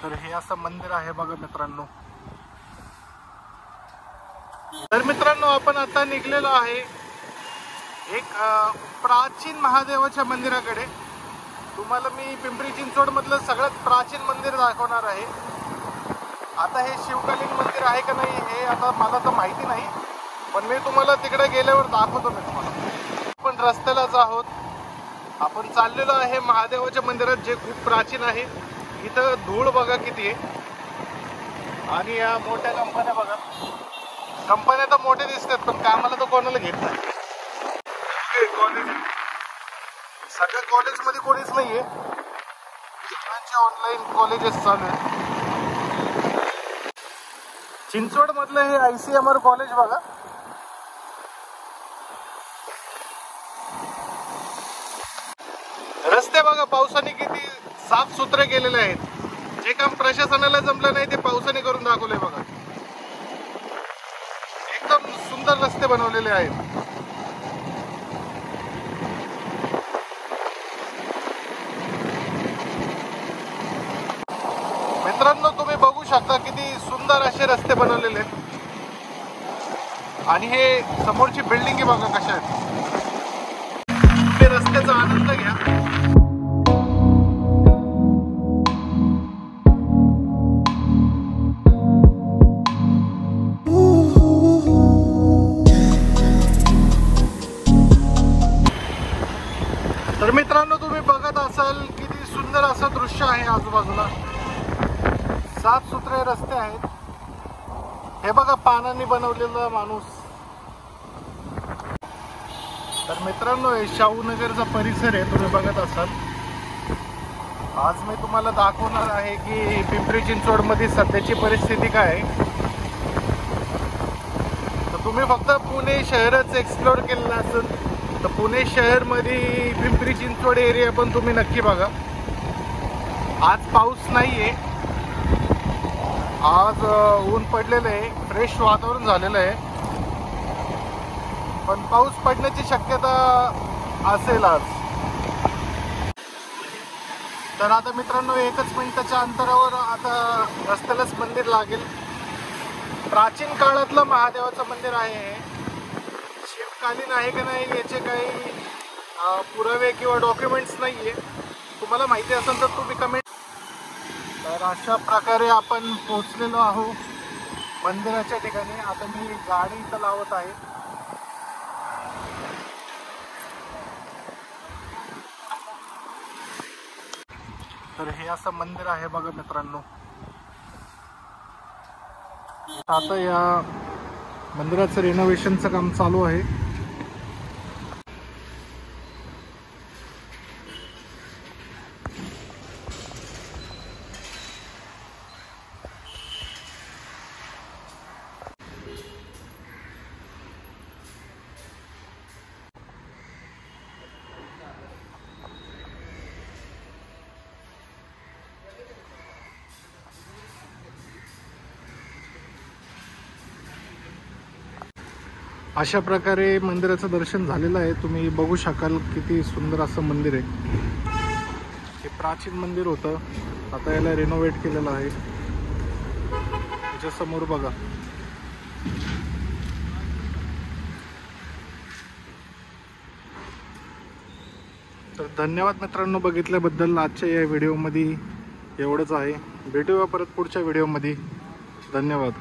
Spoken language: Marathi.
तर हे असं मंदिर आहे बघा मित्रांनो. तर मित्रांनो आपण आता निघलेलो आहे एक प्राचीन महादेवाच्या मंदिराकडे. तुम्हाला मी पिंपरी चिंचवड मधलं सगळ्यात प्राचीन मंदिर दाखवणार आहे. आता हे शिवकालीन मंदिर आहे का नाही हे आता मला तर माहिती नाही, पण मी तुम्हाला तिकडे गेल्यावर दाखवतो मी तुम्हाला. आपण रस्त्यालाच आहोत. आपण चाललेलो आहे महादेवाच्या मंदिरात जे खूप प्राचीन आहे. इथं धूळ बघा किती आहे आणि या मोठ्या कंपन्या बघा. कंपन्या तर मोठे दिसतात पण कामाला तर कोणाला घेत नाही. कॉलेज सगळ्या कॉलेजमध्ये कोणीच नाहीये. ऑनलाईन कॉलेजेस चालू आहे. चिंचवड मधलं हे ICMR कॉलेज बघा. रस्ते बघा पावसाने किती साफ सुथरे केलेले आहेत. जे काम प्रशासनाला जमलं नाही ते पावसाने करून दाखवले बघा. एकदम सुंदर रस्ते बनवलेले आहेत. मित्रांनो तुम्ही बघू शकता किती सुंदर असे रस्ते बनवलेले आहेत. आणि हे समोरची बिल्डिंग बघा कशा आहेत. ते रस्त्याचा आनंद घ्या. तर मित्रांनो तुम्ही बघत असाल किती सुंदर असं दृश्य आहे. आजूबाजूला साफ सुथरे रस्ते आहेत. हे बघा पानांनी बनवलेला माणूस. तर मित्रांनो हे शाहूनगरचा परिसर आहे. तुम्ही बघत असाल. आज मी तुम्हाला दाखवणार आहे की पिंपरी चिंचवड मध्ये सध्याची परिस्थिती काय आहे. तर तुम्ही फक्त पुणे शहरच एक्सप्लोर केलेलं असेल तर पुणे शहर मध्ये पिंपरी चिंचवड एरिया पण तुम्ही नक्की बघा. आज पाऊस नाहीये. आज ऊन पडलेलं आहे. फ्रेश वातावरण झालेलं आहे. पण पाऊस पडण्याची शक्यता असेल आज. तर आता मित्रांनो 1 मिनिटाच्या अंतरावर आता रस्त्यालाच मंदिर लागेल. प्राचीन काळातलं महादेवाचं मंदिर आहे. शिवकालीन आहे का नाही याचे काही पुरावे किंवा डॉक्युमेंट्स नाहीये. तुम्हाला माहिती असेल तर तुम्ही कमेंट. तर अशा प्रकारे आपण पोहोचलेलो आहोत मंदिराच्या ठिकाणी. आता मी गाडी इथं लावत आहे. तर हे असं मंदिर आहे बघा मित्रांनो. आता या मंदिराचं रिनोव्हेशनचं काम चालू आहे. अशा प्रकारे मंदिराचं दर्शन झालेलं आहे. तुम्ही बघू शकाल किती सुंदर असं मंदिर आहे. हे प्राचीन मंदिर होतं. आता याला रिनोव्हेट केलेलं आहे. त्याच्या समोर बघा. तर धन्यवाद मित्रांनो बघितल्याबद्दल. आजच्या या व्हिडिओमध्ये एवढंच आहे. भेटूया परत पुढच्या व्हिडिओमध्ये. धन्यवाद.